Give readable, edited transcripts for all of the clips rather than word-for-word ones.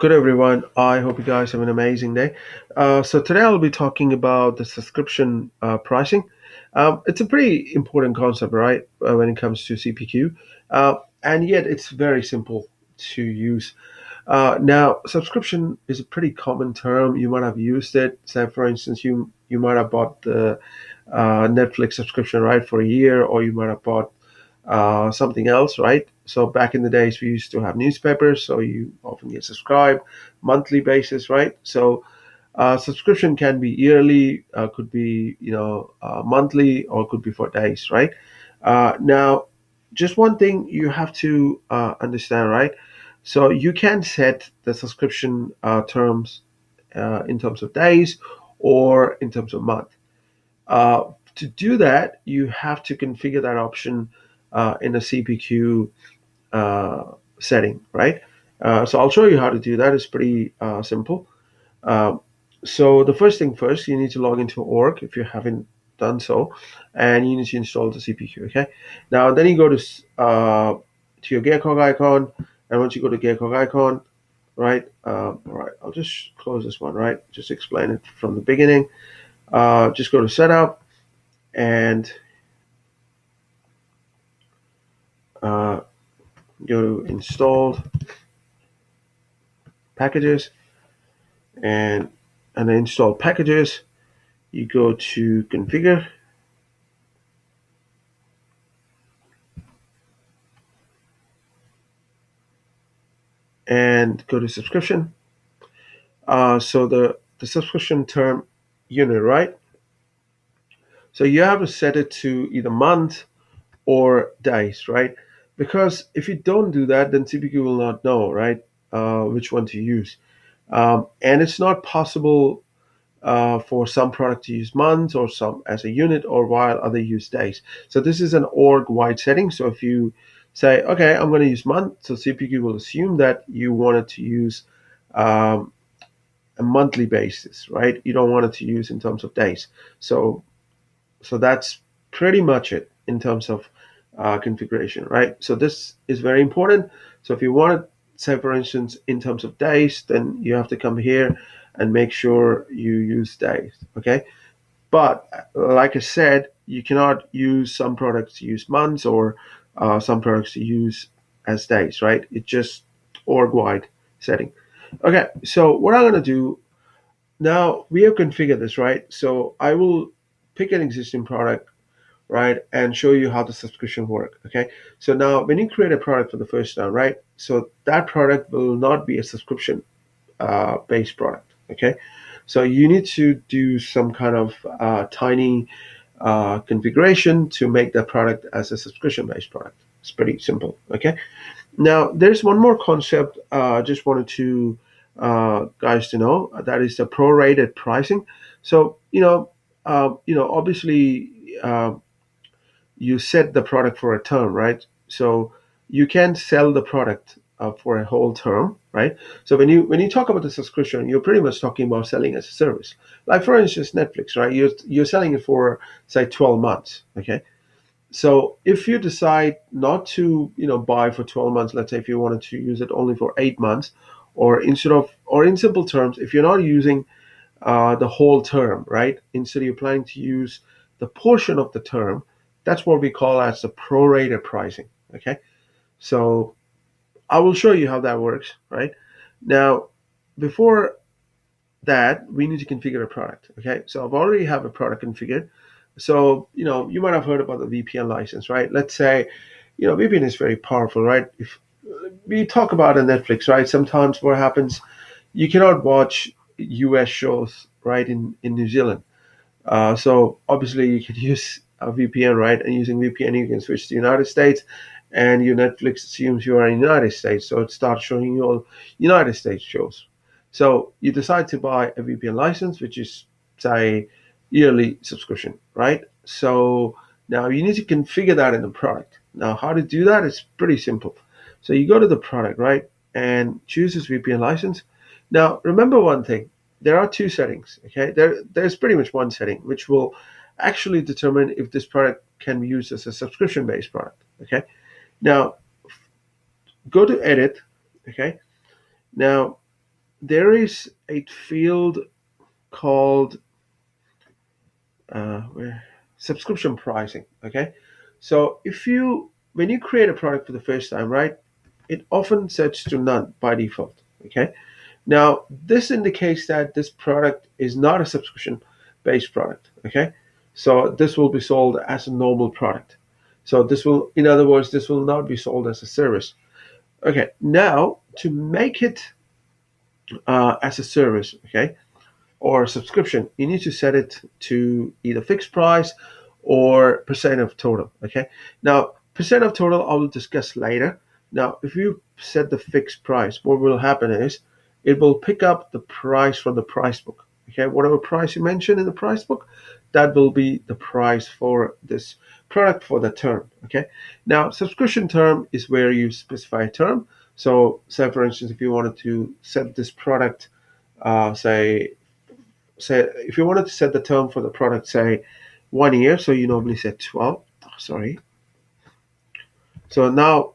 Good everyone. I hope you guys have an amazing day. So today I'll be talking about the subscription pricing. It's a pretty important concept, right, when it comes to CPQ, and yet it's very simple to use. Now, subscription is a pretty common term. You might have used it. Say, for instance, you might have bought the Netflix subscription, right, for a year, or you might have bought something else, right? So back in the days, we used to have newspapers, so you often get subscribed monthly basis, right? So subscription can be yearly, could be monthly, or could be for days, right? Now, just one thing you have to understand, right? So you can set the subscription terms in terms of days or in terms of month. To do that, you have to configure that option in a CPQ setting, right? So I'll show you how to do that. It's pretty simple. Uh, so the first thing first, you need to log into org if you haven't done so, and you need to install the CPQ. Okay. Now then you go to your Gearcog icon, and once you go to Gearcog icon, right? All right. I'll just close this one, right? Just explain it from the beginning. Just go to setup and uh, go to installed packages and then install packages. You go to configure and go to subscription. So the subscription term unit, right? So you have to set it to either month or days, right? Because if you don't do that, then CPQ will not know, right, which one to use. And it's not possible for some product to use months or some as a unit or while other use days. So this is an org-wide setting. So if you say, okay, I'm going to use month, so CPQ will assume that you wanted to use um, a monthly basis, right? You don't want it to use in terms of days. So that's pretty much it in terms of configuration, right? So this is very important. So if you want to say, for instance, in terms of days, then you have to come here and make sure you use days, okay? But like I said, you cannot use some products to use months or some products to use as days, right? It's just org-wide setting. Okay, so what I'm going to do now, we have configured this, right? So I will pick an existing product, right, and show you how the subscription work. Okay. So now when you create a product for the first time, right, so that product will not be a subscription based product. Okay. So you need to do some kind of tiny configuration to make that product as a subscription based product. It's pretty simple. Okay. Now, there's one more concept I just wanted to guys to know. That is the prorated pricing. So, obviously, you set the product for a term, right? So you can sell the product for a whole term, right? So when you talk about the subscription, you're pretty much talking about selling as a service. Like for instance, Netflix, right? You're selling it for say 12 months, okay? So if you decide not to, buy for 12 months, let's say if you wanted to use it only for 8 months, or in simple terms, if you're not using the whole term, right? Instead, you're planning to use the portion of the term. That's what we call as the prorated pricing. Okay, so I will show you how that works. Right now, before that, we need to configure a product. Okay, so I've already have a product configured. So you might have heard about the VPN license, right? Let's say, VPN is very powerful, right? If we talk about a Netflix, right? Sometimes what happens, you cannot watch US shows, right, in New Zealand. So obviously you could use a VPN, right? And using VPN, you can switch to the United States, and your Netflix assumes you are in the United States, so it starts showing you all United States shows. So you decide to buy a VPN license, which is say yearly subscription, right? So now you need to configure that in the product. Now, how to do that is pretty simple. So you go to the product, right, and choose this VPN license. Now, remember one thing, there are two settings. Okay, there's pretty much one setting which will actually determine if this product can be used as a subscription based product. Okay, now go to edit. Okay, now there is a field called where subscription pricing. Okay, so when you create a product for the first time, right, it often sets to none by default. Okay, now this indicates that this product is not a subscription based product. Okay, so this will be sold as a normal product. So this will, in other words, this will not be sold as a service. Okay, now to make it as a service, okay, or subscription, you need to set it to either fixed price or percent of total. Okay. Now, percent of total I will discuss later. Now, if you set the fixed price, what will happen is it will pick up the price from the price book. Okay. Whatever price you mention in the price book, that will be the price for this product for the term. Okay. Now, subscription term is where you specify a term. So, say for instance, if you wanted to set this product, say if you wanted to set the term for the product, say 1 year, so you normally set 12. Sorry. So now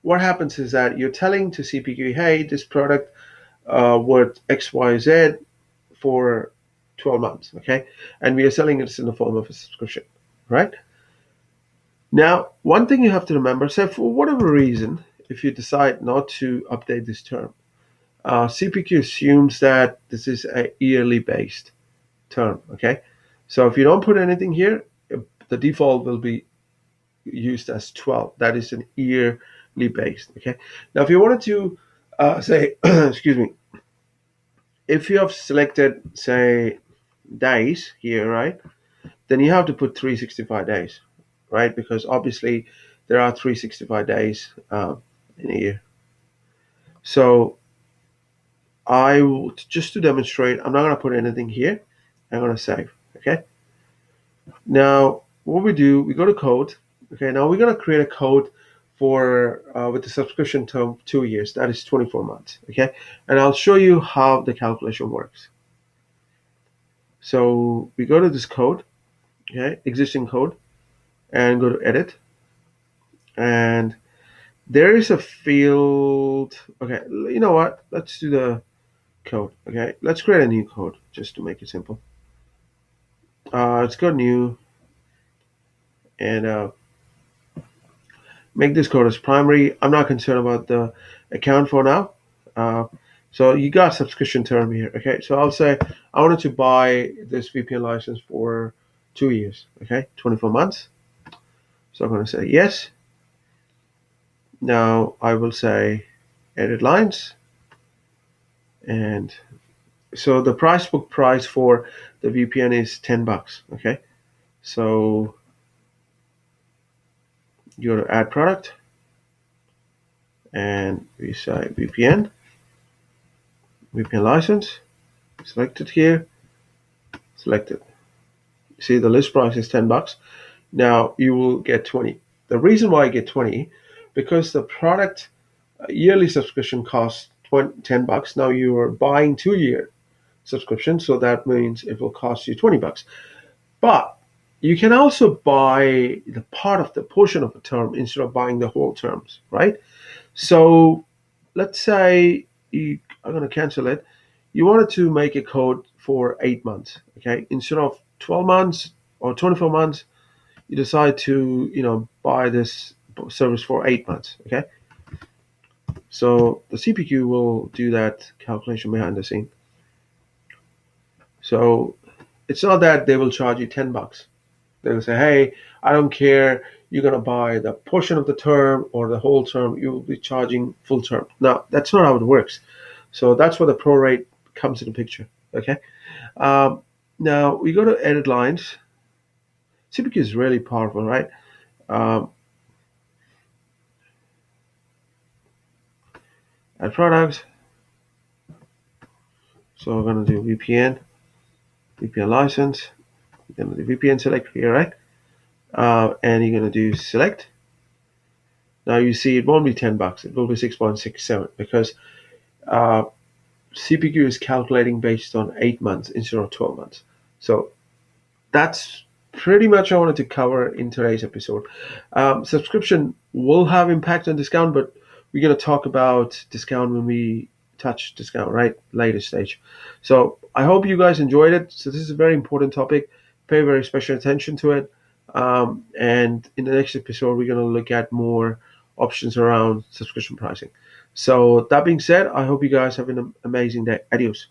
what happens is that you're telling to CPQ, hey, this product worth XYZ for 12 months, okay? And we are selling it in the form of a subscription, right? Now, one thing you have to remember, say for whatever reason, if you decide not to update this term, CPQ assumes that this is a yearly based term. Okay, so if you don't put anything here, the default will be used as 12. That is an yearly based. Okay, now if you wanted to say, excuse me, if you have selected say days here, right, then you have to put 365 days, right, because obviously there are 365 days in a year. So I will, just to demonstrate, I'm not going to put anything here. I'm going to save. Okay. Now, what we do, we go to code. Okay, now we're going to create a code for with the subscription term 2 years. That is 24 months. Okay, and I'll show you how the calculation works. So we go to this code, okay, existing code, and go to edit. And there is a field. Okay, you know what? Let's do the code. Okay, let's create a new code just to make it simple. Let's go new and make this code as primary. I'm not concerned about the account for now. So you got subscription term here. Okay, so I'll say I wanted to buy this VPN license for 2 years. Okay, 24 months. So I'm going to say yes. Now I will say edit lines. And so the price book price for the VPN is $10. Okay, so you go to add product and we say VPN license, select it here, select it. See, the list price is $10. Now you will get 20. The reason why I get 20, because the product yearly subscription costs $10. Now you are buying 2 year subscription, so that means it will cost you $20. But you can also buy the portion of the term instead of buying the whole terms, right? So let's say you are going to cancel it. You wanted to make a code for 8 months, okay? Instead of 12 months or 24 months, you decide to, buy this service for 8 months, okay? So the CPQ will do that calculation behind the scene. So it's not that they will charge you $10. They will say, hey, I don't care, you're going to buy the portion of the term or the whole term, you will be charging full term. Now, that's not how it works. So that's where the prorate comes into the picture, okay? Now, we go to edit lines. CPQ is really powerful, right? Add products. So we're going to do VPN license. You're going to do VPN select here, right? And you're going to do select. Now you see it won't be $10, it will be 6.67 because CPQ is calculating based on 8 months instead of 12 months. So that's pretty much I wanted to cover in today's episode. Subscription will have impact on discount, but we're going to talk about discount when we touch discount, right? Later stage. So I hope you guys enjoyed it. So this is a very important topic. Pay very special attention to it. And in the next episode, we're going to look at more options around subscription pricing. So that being said, I hope you guys have an amazing day. Adios.